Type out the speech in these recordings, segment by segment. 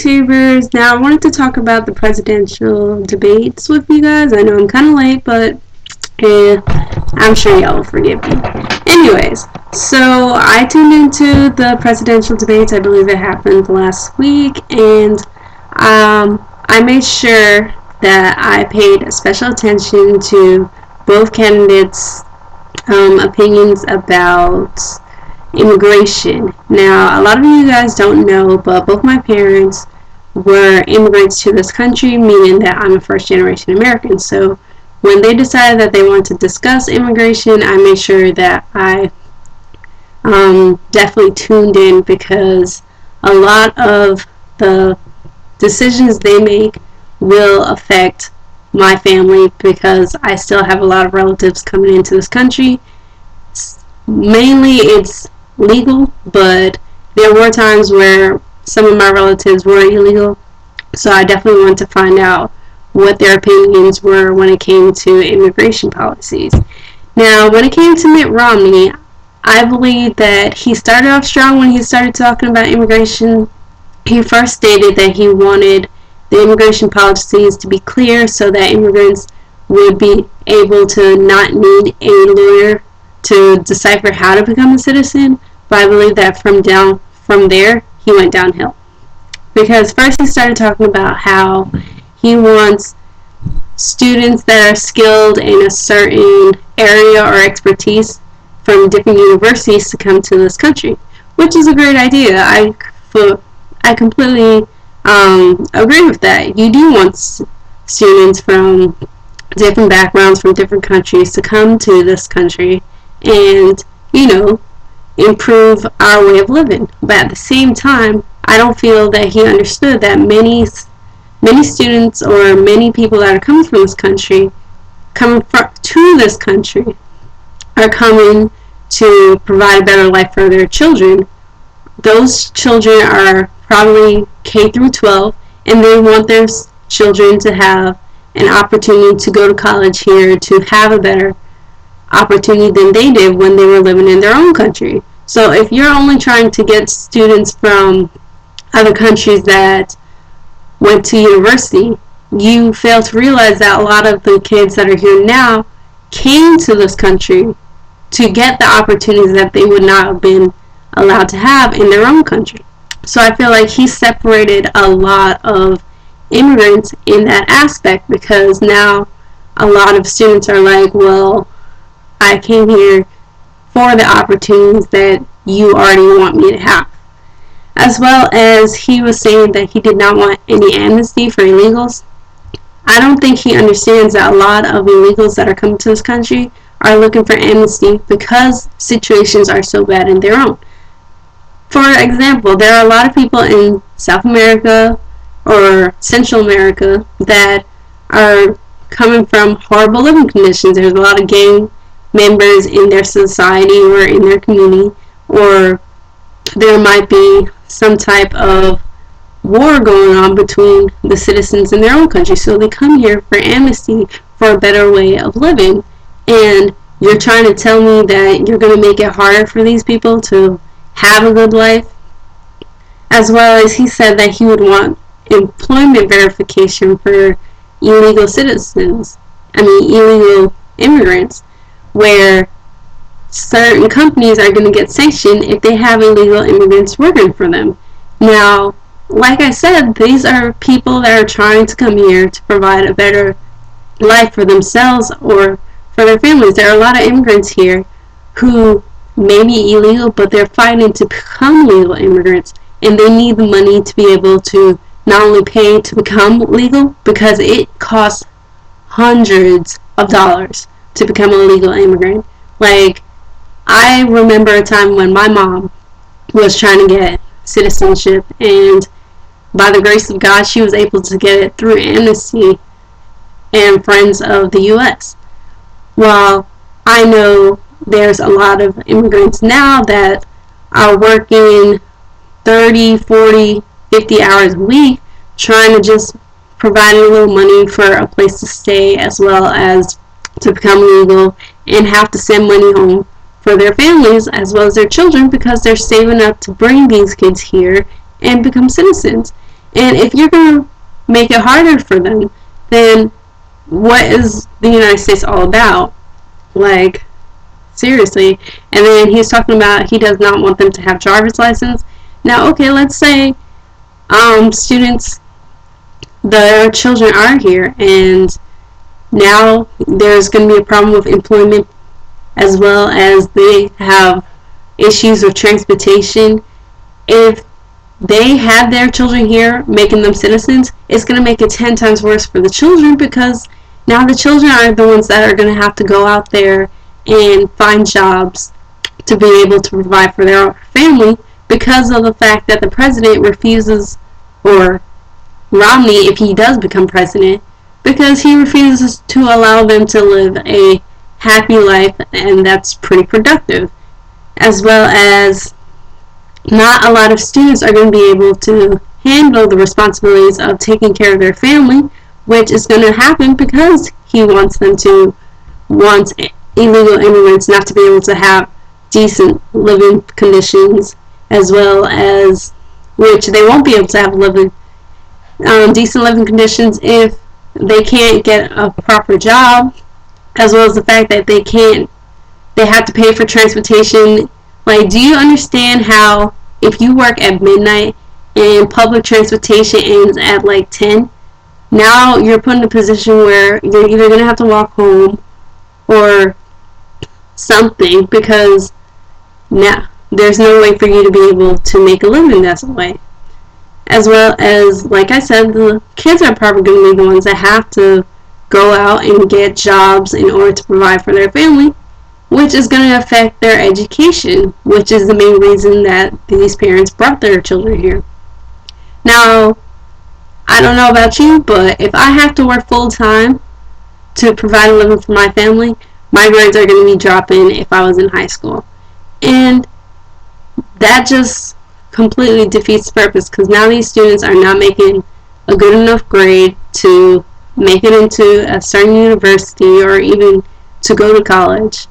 YouTubers. Now, I wanted to talk about the presidential debates with you guys. I know I'm kind of late, but I'm sure y'all will forgive me. Anyways, so I tuned into the presidential debates. I believe it happened last week, and I made sure that I paid special attention to both candidates' opinions about immigration. Now, a lot of you guys don't know, but both my parents were immigrants to this country, meaning that I'm a first-generation American. So when they decided that they wanted to discuss immigration, I made sure that I definitely tuned in, because a lot of the decisions they make will affect my family, because I still have a lot of relatives coming into this country. Mainly it's legal, but there were times where some of my relatives were illegal, so I definitely wanted to find out what their opinions were when it came to immigration policies. Now, when it came to Mitt Romney, I believe that he started off strong when he started talking about immigration. He first stated that he wanted the immigration policies to be clear so that immigrants would be able to not need a lawyer to decipher how to become a citizen. But I believe that from there he went downhill, because first he started talking about how he wants students that are skilled in a certain area or expertise from different universities to come to this country, which is a great idea. I completely agree with that. You do want students from different backgrounds, from different countries, to come to this country and, improve our way of living. But at the same time, I don't feel that he understood that many students or many people that are coming from this country, to this country, are coming to provide a better life for their children. Those children are probably K through 12, and they want their children to have an opportunity to go to college here, to have a better opportunity than they did when they were living in their own country. So if you're only trying to get students from other countries that went to university, you fail to realize that a lot of the kids that are here now came to this country to get the opportunities that they would not have been allowed to have in their own country. So I feel like he separated a lot of immigrants in that aspect, because now a lot of students are like, well, I came here for the opportunities that you already want me to have. As well as he was saying that he did not want any amnesty for illegals. I don't think he understands that a lot of illegals that are coming to this country are looking for amnesty because situations are so bad in their own. For example, there are a lot of people in South America or Central America that are coming from horrible living conditions. There's a lot of gang members in their society or in their community, or there might be some type of war going on between the citizens in their own country. So they come here for amnesty, for a better way of living, and you're trying to tell me that you're going to make it harder for these people to have a good life. As well as he said that he would want employment verification for illegal illegal immigrants, where certain companies are going to get sanctioned if they have illegal immigrants working for them. Now, like I said, these are people that are trying to come here to provide a better life for themselves or for their families. There are a lot of immigrants here who may be illegal, but they're fighting to become legal immigrants, and they need the money to be able to not only pay to become legal, because it costs hundreds of dollars to become a legal immigrant. Like, I remember a time when my mom was trying to get citizenship, and by the grace of God, she was able to get it through Amnesty and Friends of the U.S. While I know there's a lot of immigrants now that are working 30, 40, 50 hours a week, trying to just provide a little money for a place to stay, as well as to become legal, and have to send money home for their families as well as their children, because they're saving up to bring these kids here and become citizens. And if you're going to make it harder for them, then what is the United States all about? Like, seriously. And then he's talking about he does not want them to have driver's license. Now, okay, let's say students, their children are here, and now there's going to be a problem with employment, as well as they have issues with transportation. If they have their children here, making them citizens, it's going to make it 10 times worse for the children, because now the children are the ones that are going to have to go out there and find jobs to be able to provide for their family, because of the fact that the president refuses, or Romney, if he does become president, because he refuses to allow them to live a happy life, and that's pretty productive. As well as not a lot of students are going to be able to handle the responsibilities of taking care of their family, which is going to happen because he wants illegal immigrants not to be able to have decent living conditions, as well as, which they won't be able to have decent living conditions if they can't get a proper job, as well as the fact that they have to pay for transportation. Like, do you understand how if you work at midnight and public transportation ends at like 10, now you're put in a position where you're either going to have to walk home or something, because now there's no way for you to be able to make a living that way. As well as, like I said, the kids are probably going to be the ones that have to go out and get jobs in order to provide for their family, which is going to affect their education, which is the main reason that these parents brought their children here. Now, I don't know about you, but if I have to work full time to provide a living for my family, my grades are going to be dropping if I was in high school. And that just completely defeats the purpose, because now these students are not making a good enough grade to make it into a certain university or even to go to college.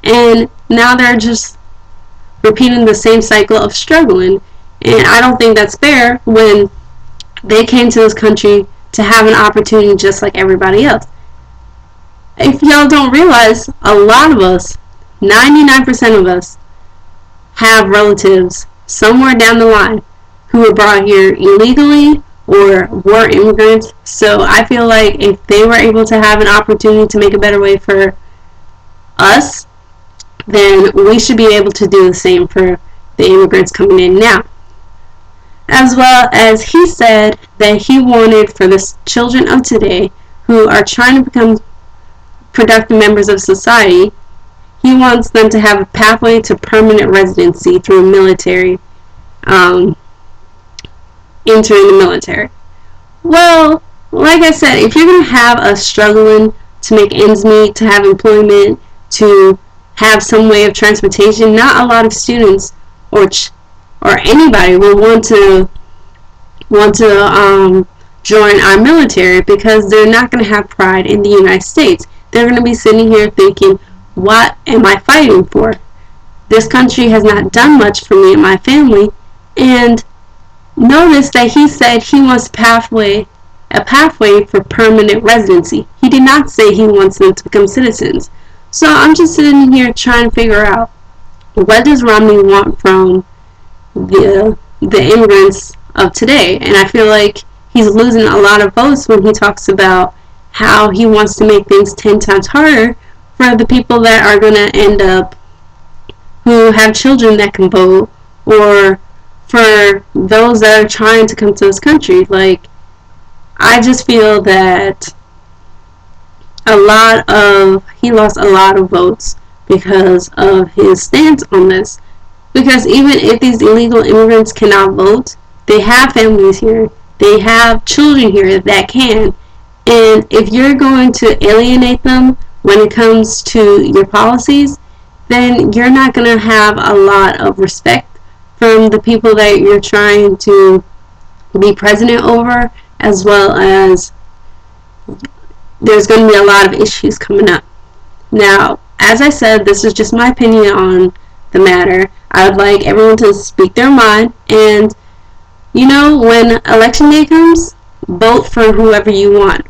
And now they're just repeating the same cycle of struggling. And I don't think that's fair when they came to this country to have an opportunity just like everybody else. If y'all don't realize, a lot of us, 99% of us, have relatives somewhere down the line who were brought here illegally or were immigrants. So I feel like if they were able to have an opportunity to make a better way for us, then we should be able to do the same for the immigrants coming in now. As well as he said that he wanted for the children of today who are trying to become productive members of society, he wants them to have a pathway to permanent residency through military, entering the military. Well, like I said, if you're going to have us struggling to make ends meet, to have employment, to have some way of transportation, not a lot of students or anybody will want to join our military, because they're not going to have pride in the United States. They're going to be sitting here thinking, what am I fighting for? This country has not done much for me and my family. And notice that he said he wants a pathway for permanent residency. He did not say he wants them to become citizens. So I'm just sitting here trying to figure out, what does Romney want from the immigrants of today? And I feel like he's losing a lot of votes when he talks about how he wants to make things 10 times harder for the people that are going to end up who have children that can vote, or for those that are trying to come to this country. Like, I just feel that he lost a lot of votes because of his stance on this. Because even if these illegal immigrants cannot vote, they have families here, they have children here that can. And if you're going to alienate them when it comes to your policies, then you're not going to have a lot of respect from the people that you're trying to be president over, as well as there's going to be a lot of issues coming up. Now, as I said, this is just my opinion on the matter. I would like everyone to speak their mind, and You know, when election day comes, vote for whoever you want.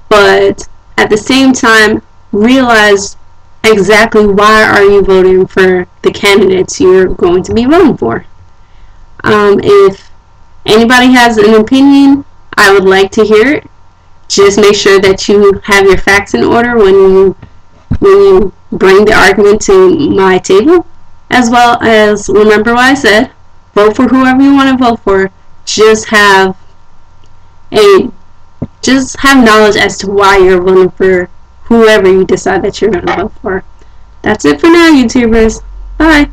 But at the same time, realize exactly why are you voting for the candidates you're going to be voting for. If anybody has an opinion, I would like to hear it. Just make sure that you have your facts in order when you bring the argument to my table, as well as remember what I said. Vote for whoever you want to vote for. Just have a just have knowledge as to why you're voting for whoever you decide that you're going to vote for. That's it for now, YouTubers. Bye.